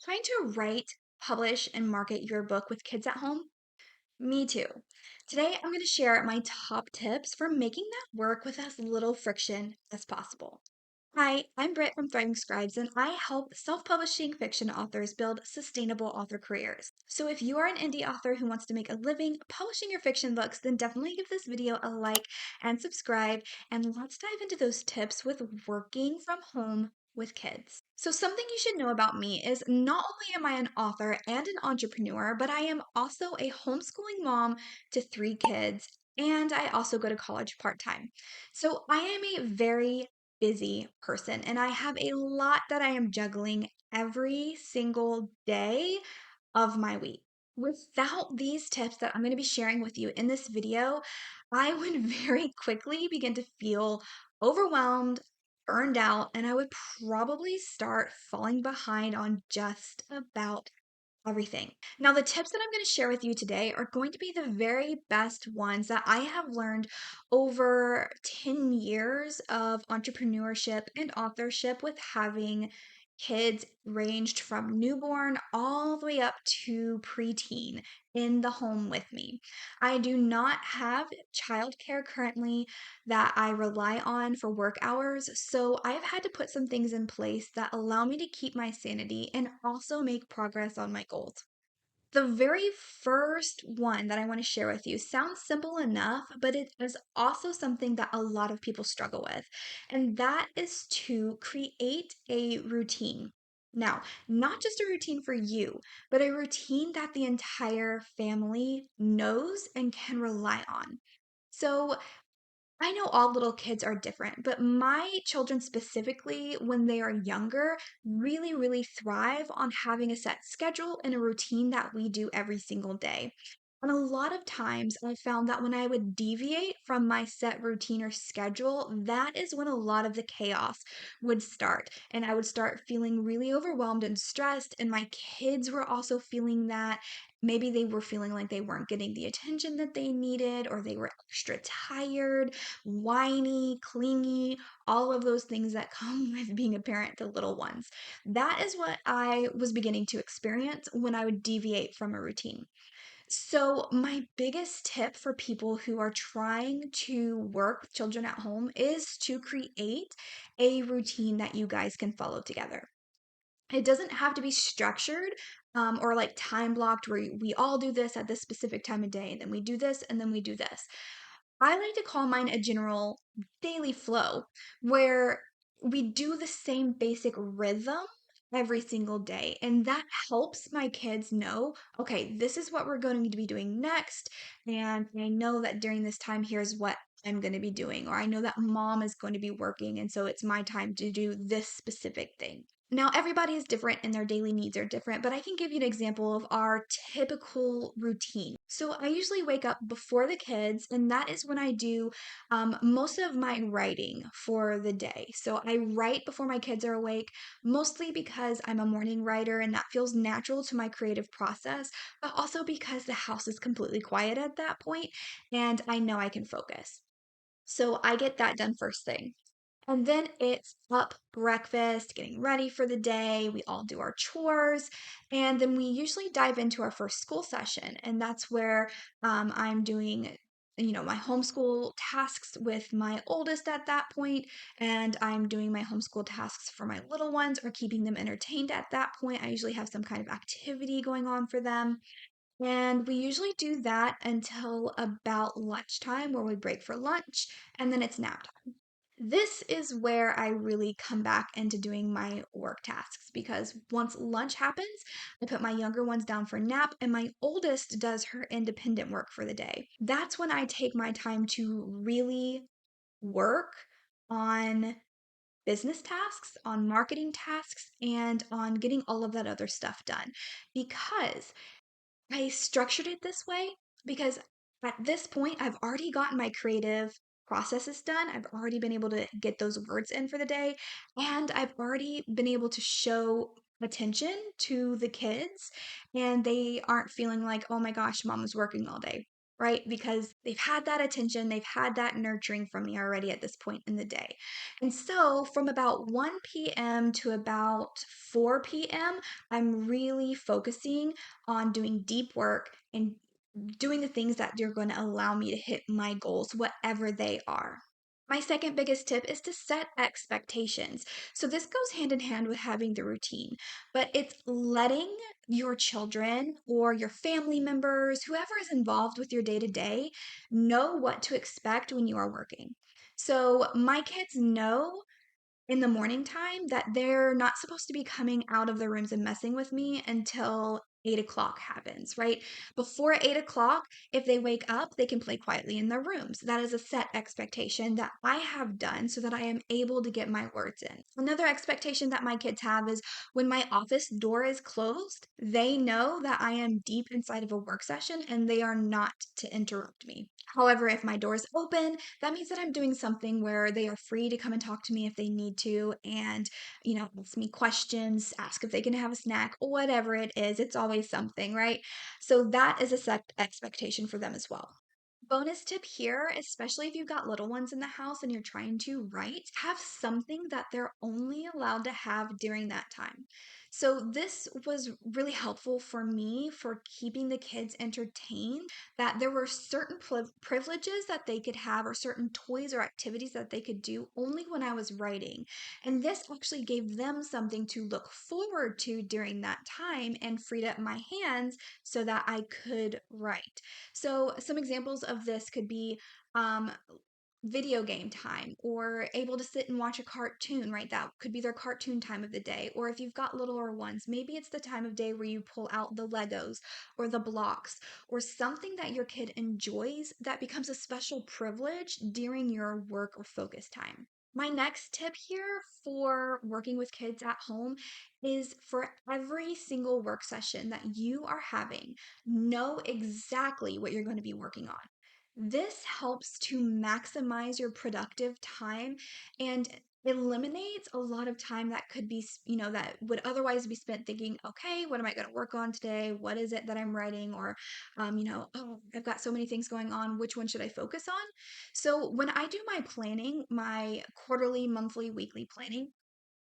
Trying to write, publish, and market your book with kids at home? Me too. Today, I'm going to share my top tips for making that work with as little friction as possible. Hi, I'm Britt from Thriving Scribes, and I help self publishing fiction authors build sustainable author careers. So, if you are an indie author who wants to make a living publishing your fiction books, then definitely give this video a like and subscribe. And let's dive into those tips with working from home with kids. So, something you should know about me is not only am I an author and an entrepreneur, but I am also a homeschooling mom to 3 kids, and I also go to college part time. So, I am a very busy person and I have a lot that I am juggling every single day of my week. Without these tips that I'm going to be sharing with you in this video, I would very quickly begin to feel overwhelmed, burned out, and I would probably start falling behind on just about everything. Now, the tips that I'm going to share with you today are going to be the very best ones that I have learned over 10 years of entrepreneurship and authorship with having kids ranged from newborn all the way up to preteen in the home with me. I do not have childcare currently that I rely on for work hours, so I've had to put some things in place that allow me to keep my sanity and also make progress on my goals. The very first one that I want to share with you sounds simple enough, but it is also something that a lot of people struggle with, and that is to create a routine. Now, not just a routine for you, but a routine that the entire family knows and can rely on. So, I know all little kids are different, but my children specifically, when they are younger, really, really thrive on having a set schedule and a routine that we do every single day. And a lot of times I found that when I would deviate from my set routine or schedule, that is when a lot of the chaos would start. And I would start feeling really overwhelmed and stressed. And my kids were also feeling that. Maybe they were feeling like they weren't getting the attention that they needed, or they were extra tired, whiny, clingy, all of those things that come with being a parent to little ones. That is what I was beginning to experience when I would deviate from a routine. So, my biggest tip for people who are trying to work with children at home is to create a routine that you guys can follow together. It doesn't have to be structured or like time blocked where we all do this at this specific time of day, and then we do this, and then we do this. I like to call mine a general daily flow where we do the same basic rhythm every single day. And that helps my kids know, okay, this is what we're going to be doing next. And I know that during this time, here's what I'm going to be doing. Or I know that mom is going to be working. And so it's my time to do this specific thing. Now, everybody is different and their daily needs are different, but I can give you an example of our typical routine. So, I usually wake up before the kids, and that is when I do most of my writing for the day. So, I write before my kids are awake, mostly because I'm a morning writer and that feels natural to my creative process, but also because the house is completely quiet at that point and I know I can focus. So, I get that done first thing. And then it's up breakfast, getting ready for the day. We all do our chores. And then we usually dive into our first school session. And that's where I'm doing, my homeschool tasks with my oldest at that point. And I'm doing my homeschool tasks for my little ones or keeping them entertained at that point. I usually have some kind of activity going on for them. And we usually do that until about lunchtime, where we break for lunch, and then it's nap time. This is where I really come back into doing my work tasks because once lunch happens, I put my younger ones down for nap and my oldest does her independent work for the day. That's when I take my time to really work on business tasks, on marketing tasks, and on getting all of that other stuff done because I structured it this way because at this point, I've already gotten my creative processes done. I've already been able to get those words in for the day, and I've already been able to show attention to the kids, and they aren't feeling like, oh my gosh, mom is working all day. right? Because they've had that attention, they've had that nurturing from me already at this point in the day. And so from about 1 p.m. to about 4 p.m., I'm really focusing on doing deep work and doing the things that are going to allow me to hit my goals, whatever they are. My second biggest tip is to set expectations. So, this goes hand in hand with having the routine, but it's letting your children or your family members, whoever is involved with your day to day, know what to expect when you are working. So, my kids know in the morning time that they're not supposed to be coming out of their rooms and messing with me until 8 o'clock happens, right? Before 8 o'clock, if they wake up, they can play quietly in their rooms. That is a set expectation that I have done so that I am able to get my words in. Another expectation that my kids have is when my office door is closed, they know that I am deep inside of a work session and they are not to interrupt me. However, if my door is open, that means that I'm doing something where they are free to come and talk to me if they need to and, ask me questions, ask if they can have a snack, whatever it is. It's always something, right? So that is a set expectation for them as well. Bonus tip here, especially if you've got little ones in the house and you're trying to write, have something that they're only allowed to have during that time. So, this was really helpful for me for keeping the kids entertained. That there were certain privileges that they could have, or certain toys or activities that they could do only when I was writing. And this actually gave them something to look forward to during that time and freed up my hands so that I could write. So, some examples of this could be um, video game time or able to sit and watch a cartoon, right? That could be their cartoon time of the day. Or if you've got littler ones, maybe it's the time of day where you pull out the Legos or the blocks or something that your kid enjoys that becomes a special privilege during your work or focus time. My next tip here for working with kids at home is for every single work session that you are having, know exactly what you're going to be working on. This helps to maximize your productive time and eliminates a lot of time that could be, that would otherwise be spent thinking, okay, what am I going to work on today? What is it that I'm writing? Or, oh, I've got so many things going on. Which one should I focus on? So when I do my planning, my quarterly, monthly, weekly planning,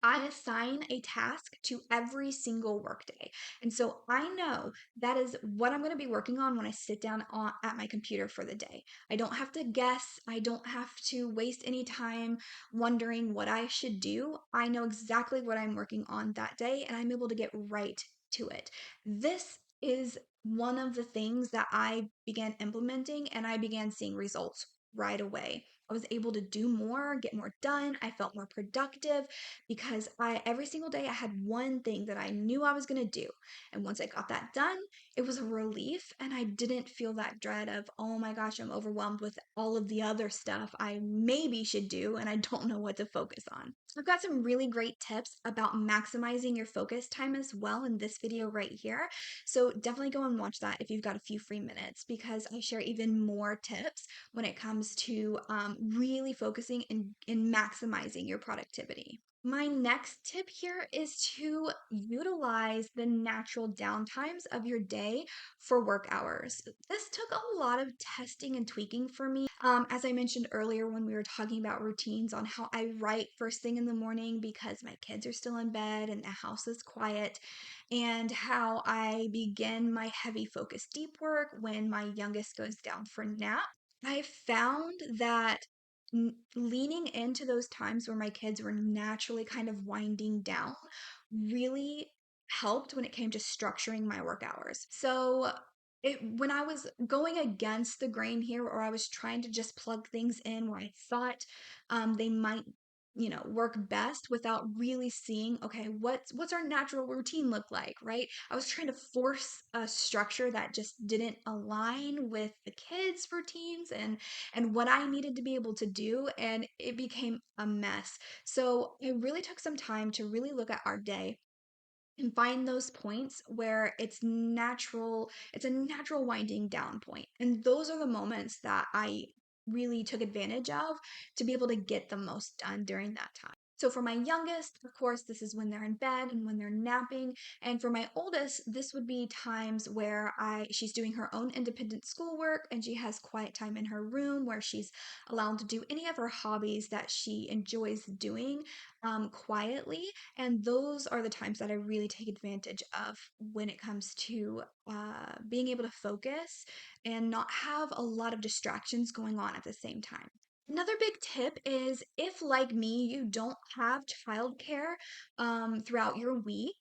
I assign a task to every single workday. And so I know that is what I'm going to be working on when I sit down at my computer for the day. I don't have to guess. I don't have to waste any time wondering what I should do. I know exactly what I'm working on that day and I'm able to get right to it. This is one of the things that I began implementing and I began seeing results right away. I was able to do more, get more done. I felt more productive because I every single day I had one thing that I knew I was going to do. And once I got that done, it was a relief and I didn't feel that dread of, "Oh my gosh, I'm overwhelmed with all of the other stuff I maybe should do and I don't know what to focus on." I've got some really great tips about maximizing your focus time as well in this video right here. So definitely go and watch that if you've got a few free minutes because I share even more tips when it comes to really focusing and maximizing your productivity. My next tip here is to utilize the natural downtimes of your day for work hours. This took a lot of testing and tweaking for me. As I mentioned earlier when we were talking about routines on how I write first thing in the morning because my kids are still in bed and the house is quiet, and how I begin my heavy focus deep work when my youngest goes down for nap. I found that leaning into those times where my kids were naturally kind of winding down really helped when it came to structuring my work hours. So when I was going against the grain here, or I was trying to just plug things in where I thought they might, work best without really seeing, okay, what's our natural routine look like, right? I was trying to force a structure that just didn't align with the kids' routines and what I needed to be able to do, and it became a mess. So I really took some time to really look at our day and find those points where it's a natural winding down point. And those are the moments that I really took advantage of to be able to get the most done during that time. So for my youngest, of course, this is when they're in bed and when they're napping. And for my oldest, this would be times where she's doing her own independent schoolwork and she has quiet time in her room where she's allowed to do any of her hobbies that she enjoys doing quietly. And those are the times that I really take advantage of when it comes to being able to focus and not have a lot of distractions going on at the same time. Another big tip is if, like me, you don't have childcare throughout your week,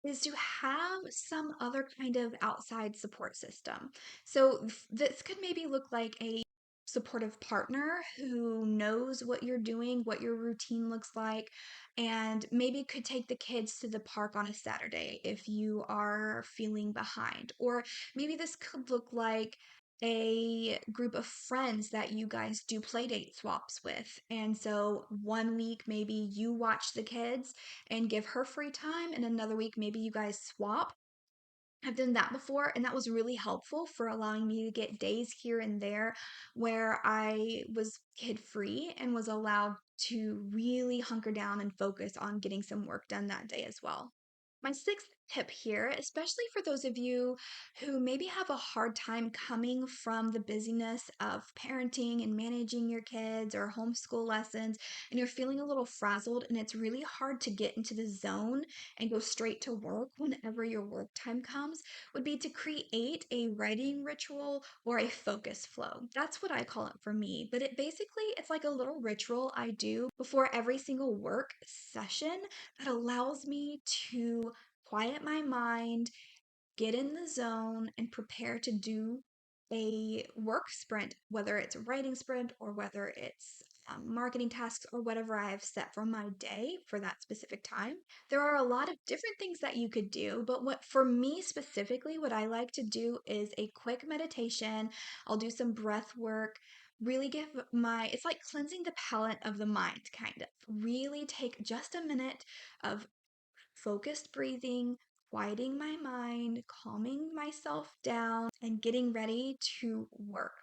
is to have some other kind of outside support system. So this could maybe look like a supportive partner who knows what you're doing, what your routine looks like, and maybe could take the kids to the park on a Saturday if you are feeling behind. Or maybe this could look like a group of friends that you guys do play date swaps with. And so one week maybe you watch the kids and give her free time, and another week maybe you guys swap. I've done that before, and that was really helpful for allowing me to get days here and there where I was kid free and was allowed to really hunker down and focus on getting some work done that day as well. My sixth tip here, especially for those of you who maybe have a hard time coming from the busyness of parenting and managing your kids or homeschool lessons, and you're feeling a little frazzled, and it's really hard to get into the zone and go straight to work whenever your work time comes, would be to create a writing ritual or a focus flow. That's what I call it for me. But it's like a little ritual I do before every single work session that allows me to quiet my mind, get in the zone, and prepare to do a work sprint, whether it's a writing sprint or whether it's marketing tasks or whatever I have set for my day for that specific time. There are a lot of different things that you could do, but what for me specifically, what I like to do is a quick meditation. I'll do some breath work. Really give it's like cleansing the palate of the mind, kind of. Really take just a minute of focused breathing, quieting my mind, calming myself down, and getting ready to work.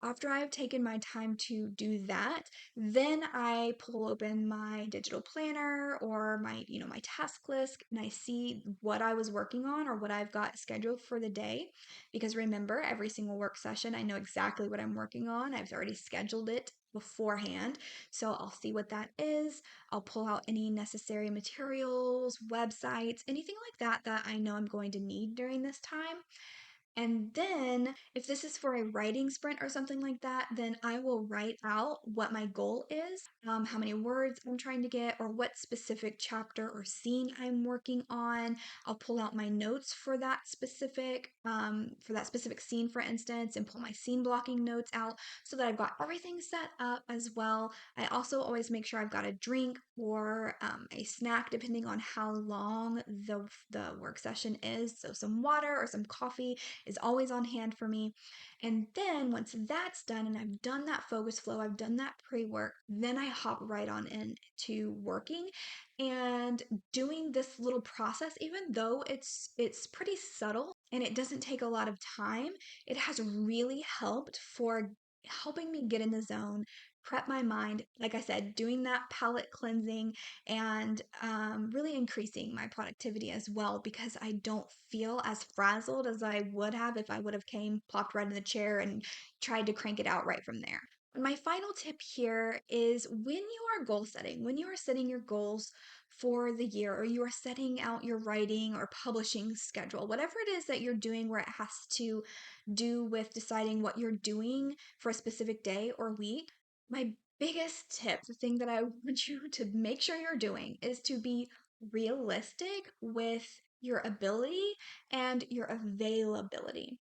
After I've taken my time to do that, then I pull open my digital planner or my task list, and I see what I was working on or what I've got scheduled for the day. Because remember, every single work session, I know exactly what I'm working on. I've already scheduled it beforehand. So I'll see what that is. I'll pull out any necessary materials, websites, anything like that that I know I'm going to need during this time. And then, if this is for a writing sprint or something like that, then I will write out what my goal is, how many words I'm trying to get, or what specific chapter or scene I'm working on. I'll pull out my notes for that specific scene, for instance, and pull my scene blocking notes out so that I've got everything set up as well. I also always make sure I've got a drink or a snack, depending on how long the work session is. So some water or some coffee is always on hand for me. And then once that's done and I've done that focus flow, I've done that pre-work, then I hop right on into working and doing this little process. Even though it's pretty subtle and it doesn't take a lot of time, it has really helped for helping me get in the zone, prep my mind, like I said, doing that palate cleansing and really increasing my productivity as well, because I don't feel as frazzled as I would have if I would have came, plopped right in the chair, and tried to crank it out right from there. My final tip here is when you are goal setting, when you are setting your goals for the year, or you are setting out your writing or publishing schedule, whatever it is that you're doing where it has to do with deciding what you're doing for a specific day or week, my biggest tip, the thing that I want you to make sure you're doing, is to be realistic with your ability and your availability.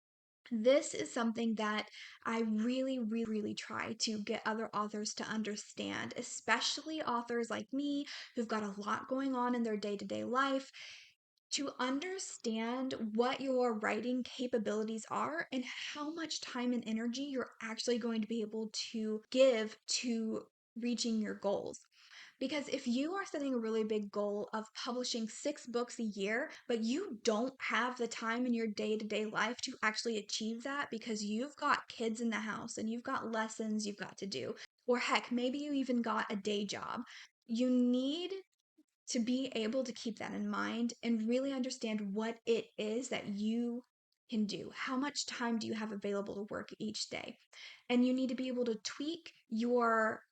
This is something that I really, really try to get other authors to understand, especially authors like me who've got a lot going on in their day to day life, to understand what your writing capabilities are and how much time and energy you're actually going to be able to give to reaching your goals. Because if you are setting a really big goal of publishing 6 books a year, but you don't have the time in your day to day life to actually achieve that because you've got kids in the house and you've got lessons you've got to do, or heck, maybe you even got a day job, You need to be able to keep that in mind and really understand what it is that you can do. How much time do you have available to work each day? And you need to be able to tweak your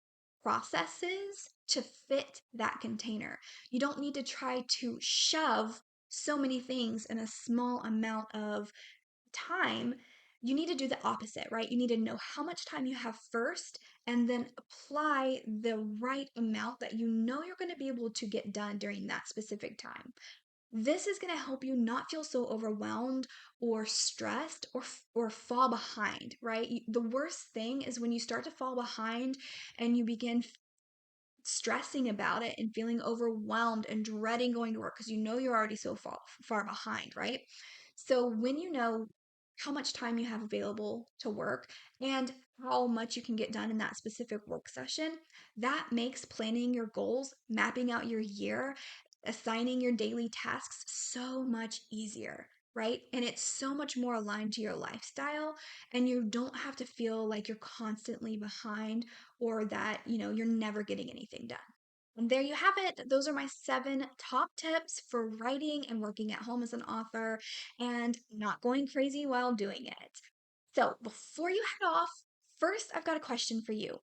processes to fit that container. You don't need to try to shove so many things in a small amount of time. You need to do the opposite, right? You need to know how much time you have first and then apply the right amount that you know you're going to be able to get done during that specific time. This is going to help you not feel so overwhelmed or stressed or fall behind, right? The worst thing is when you start to fall behind and you begin stressing about it and feeling overwhelmed and dreading going to work because you know you're already so far behind, right? So when you know how much time you have available to work and how much you can get done in that specific work session, that makes planning your goals, mapping out your year, assigning your daily tasks so much easier, right? And it's so much more aligned to your lifestyle, and you don't have to feel like you're constantly behind or that, you're never getting anything done. And there you have it. Those are my 7 top tips for writing and working at home as an author and not going crazy while doing it. So before you head off, first, I've got a question for you.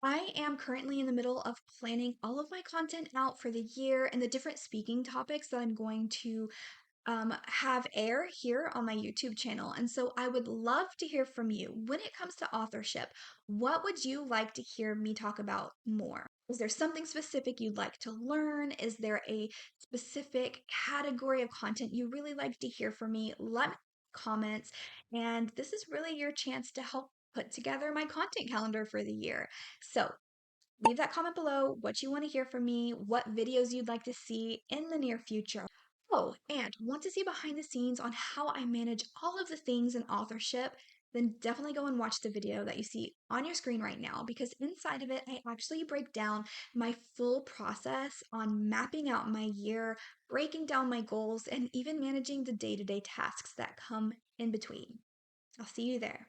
I am currently in the middle of planning all of my content out for the year and the different speaking topics that I'm going to have air here on my YouTube channel. And so I would love to hear from you. When it comes to authorship, what would you like to hear me talk about more? Is there something specific you'd like to learn? Is there a specific category of content you really like to hear from me? Let me know in the comments. And this is really your chance to help put together my content calendar for the year. So leave that comment below what you want to hear from me, what videos you'd like to see in the near future. Oh, and want to see behind the scenes on how I manage all of the things in authorship? Then definitely go and watch the video that you see on your screen right now, because inside of it, I actually break down my full process on mapping out my year, breaking down my goals, and even managing the day to day tasks that come in between. I'll see you there.